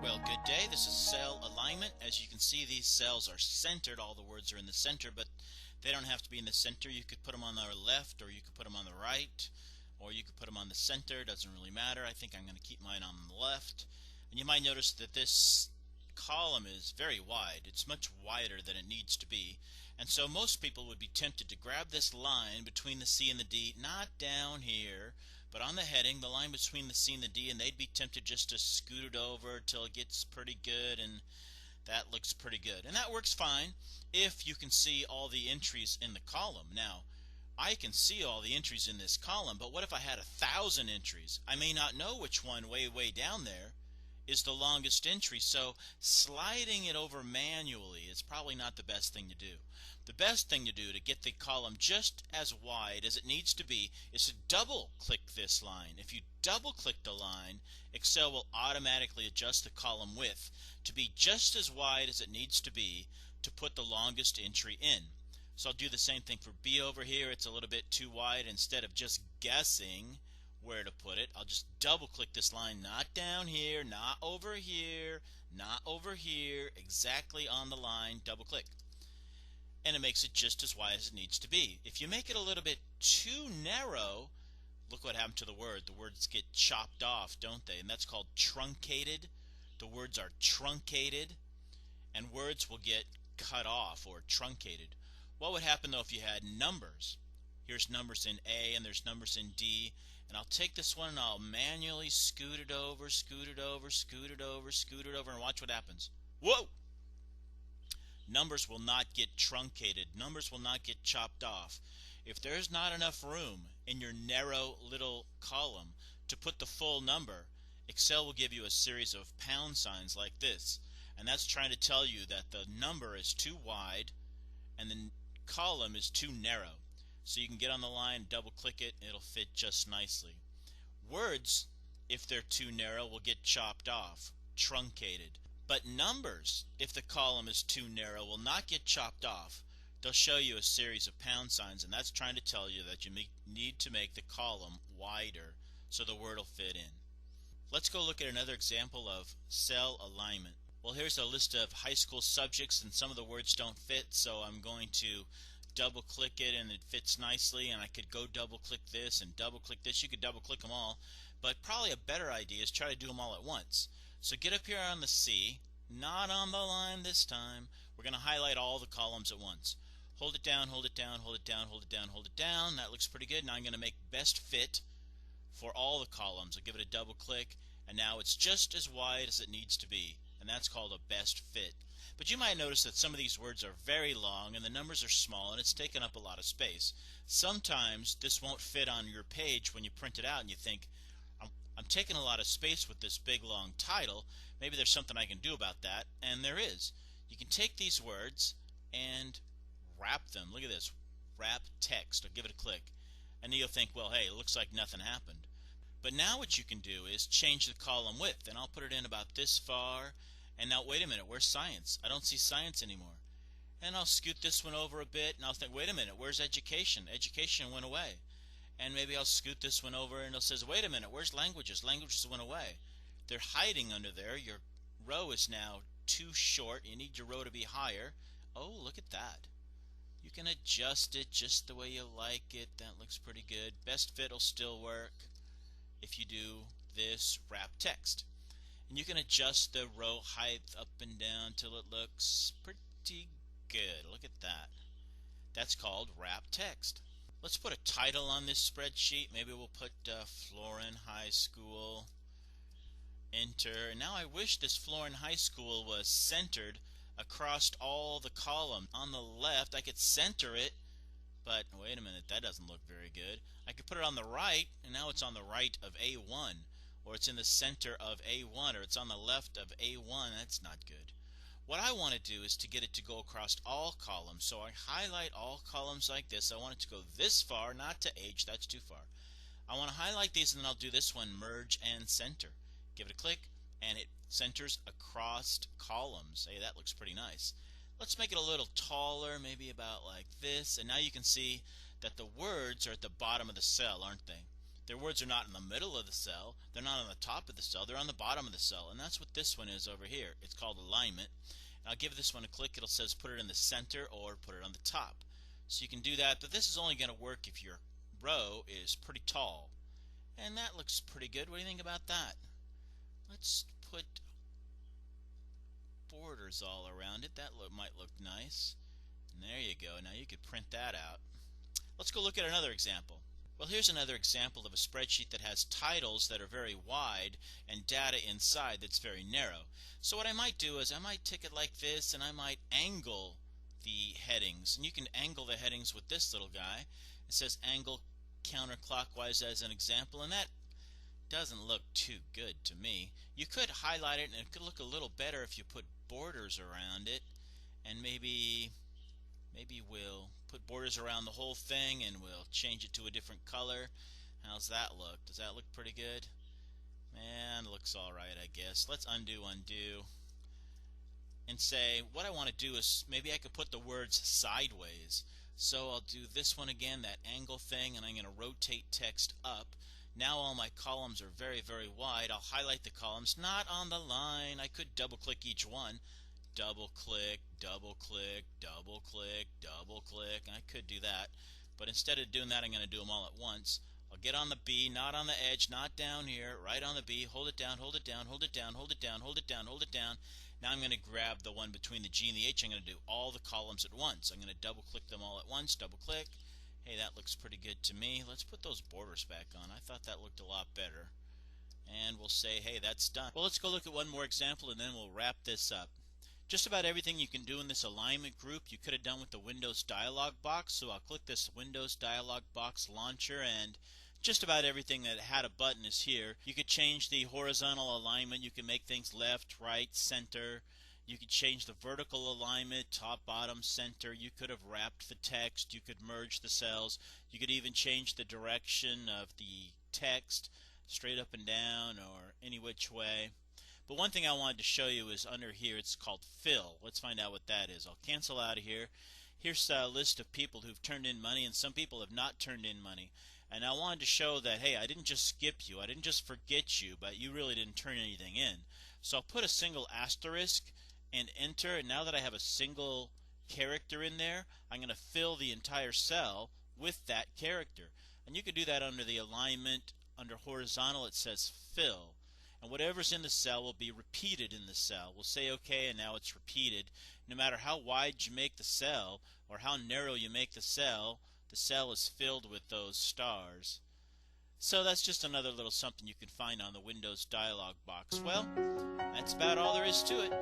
Well, good day. This is cell alignment. As you can see, these cells are centered. All the words are in the center, but they don't have to be in the center. You could put them on the left, or you could put them on the right, or you could put them on the center. It doesn't really matter. I think I'm going to keep mine on the left. And you might notice that this column is very wide. It's much wider than it needs to be. And so most people would be tempted to grab this line between the C and the D, not down here, but on the heading, the line between the C and the D, and they'd be tempted just to scoot it over till it gets pretty good, and that looks pretty good. And that works fine if you can see all the entries in the column. Now, I can see all the entries in this column, but what if I had 1,000 entries? I may not know which one way down there is the longest entry, so sliding it over manually is probably not the best thing to do. The best thing to do to get the column just as wide as it needs to be is to double click this line. If you double click the line, Excel will automatically adjust the column width to be just as wide as it needs to be to put the longest entry in. So I'll do the same thing for B over here. It's a little bit too wide. Instead of just guessing where to put it, I'll just double click this line, not down here, not over here, not over here, exactly on the line, double click. And it makes it just as wide as it needs to be. If you make it a little bit too narrow, look what happened to the word. The words get chopped off, don't they? And that's called truncated. The words are truncated, and words will get cut off or truncated. What would happen though if you had numbers? Here's numbers in A and there's numbers in D, and I'll take this one and I'll manually scoot it over, scoot it over, scoot it over, scoot it over, and watch what happens. Whoa! Numbers will not get truncated. Numbers will not get chopped off. If there's not enough room in your narrow little column to put the full number, Excel will give you a series of pound signs like this, and that's trying to tell you that the number is too wide and the column is too narrow. So you can get on the line, double click it, and it'll fit just nicely. Words, if they're too narrow, will get chopped off, truncated. But numbers, if the column is too narrow, will not get chopped off. They'll show you a series of pound signs, and that's trying to tell you that you need to make the column wider so the word will fit in. Let's go look at another example of cell alignment. Well, here's a list of high school subjects, and some of the words don't fit, so I'm going to double click it and it fits nicely, and I could go double click this and double click this. You could double click them all, but probably a better idea is try to do them all at once. So get up here on the C, not on the line this time. We're going to highlight all the columns at once. Hold it down, hold it down, hold it down, hold it down, hold it down. That looks pretty good. Now I'm going to make best fit for all the columns. I'll give it a double click, and now it's just as wide as it needs to be, and that's called a best fit. But you might notice that some of these words are very long and the numbers are small, and it's taken up a lot of space. Sometimes this won't fit on your page when you print it out and you think, I'm taking a lot of space with this big long title. Maybe there's something I can do about that, and there is. You can take these words and wrap them. Look at this, wrap text. I'll give it a click, and you'll think, well, hey, it looks like nothing happened. But now what you can do is change the column width, and I'll put it in about this far. And now wait a minute, where's science? I don't see science anymore. And I'll scoot this one over a bit, and I'll think, wait a minute, where's education? Education went away. And maybe I'll scoot this one over and it says, wait a minute, where's languages? Languages went away. They're hiding under there. Your row is now too short. You need your row to be higher. Oh, look at that. You can adjust it just the way you like it. That looks pretty good. Best fit will still work if you do this wrap text. And you can adjust the row height up and down till it looks pretty good. Look at that. That's called wrap text. Let's put a title on this spreadsheet. Maybe we'll put Florin High School. Enter. And now I wish this Florin High School was centered across all the columns. On the left, I could center it, but wait a minute, that doesn't look very good. I could put it on the right, and now it's on the right of A1. Or it's in the center of A1, or it's on the left of A1. That's not good. What I want to do is to get it to go across all columns. So I highlight all columns like this. I want it to go this far, not to H, that's too far. I want to highlight these, and then I'll do this one, merge and center. Give it a click, and it centers across columns. Hey, that looks pretty nice. Let's make it a little taller, maybe about like this. And now you can see that the words are at the bottom of the cell, aren't they? Their words are not in the middle of the cell, they're not on the top of the cell, they're on the bottom of the cell, and that's what this one is over here. It's called alignment. And I'll give this one a click. It'll says put it in the center or put it on the top. So you can do that, but this is only going to work if your row is pretty tall. And that looks pretty good. What do you think about that? Let's put borders all around it. That might look nice. And there you go. Now you could print that out. Let's go look at another example. Well, here's another example of a spreadsheet that has titles that are very wide and data inside that's very narrow. So what I might do is I might take it like this, and I might angle the headings. And you can angle the headings with this little guy. It says angle counterclockwise as an example, and that doesn't look too good to me. You could highlight it, and it could look a little better if you put borders around it, and maybe we'll put borders around the whole thing and we'll change it to a different color. How's that look? Does that look pretty good? Man, it looks alright, I guess. Let's undo and say what I want to do is maybe I could put the words sideways. So I'll do this one again, that angle thing, and I'm going to rotate text up. Now all my columns are very, very wide. I'll highlight the columns, not on the line. I could double click each one. Double click, double click, double click, double click. I could do that, but instead of doing that, I'm going to do them all at once. I'll get on the B, not on the edge, not down here, right on the B. Hold it down, hold it down, hold it down, hold it down, hold it down, hold it down. Now I'm going to grab the one between the G and the H. I'm going to do all the columns at once. I'm going to double click them all at once, double click. Hey, that looks pretty good to me. Let's put those borders back on. I thought that looked a lot better. And we'll say, hey, that's done. Well, let's go look at one more example and then we'll wrap this up. Just about everything you can do in this alignment group you could have done with the Windows dialog box. So I'll click this Windows dialog box launcher, and just about everything that had a button is here. You could change the horizontal alignment. You can make things left, right, center. You could change the vertical alignment, top, bottom, center. You could have wrapped the text. You could merge the cells. You could even change the direction of the text straight up and down or any which way. But one thing I wanted to show you is under here. It's called fill. Let's find out what that is. I'll cancel out of here. Here's a list of people who've turned in money, and some people have not turned in money. And I wanted to show that, hey, I didn't just skip you. I didn't just forget you, but you really didn't turn anything in. So I'll put a single asterisk and enter, and now that I have a single character in there, I'm going to fill the entire cell with that character. And you can do that under the alignment. Under horizontal it says fill, and whatever's in the cell will be repeated in the cell. We'll say OK, and now it's repeated. No matter how wide you make the cell or how narrow you make the cell is filled with those stars. So that's just another little something you can find on the Windows dialog box. Well, that's about all there is to it.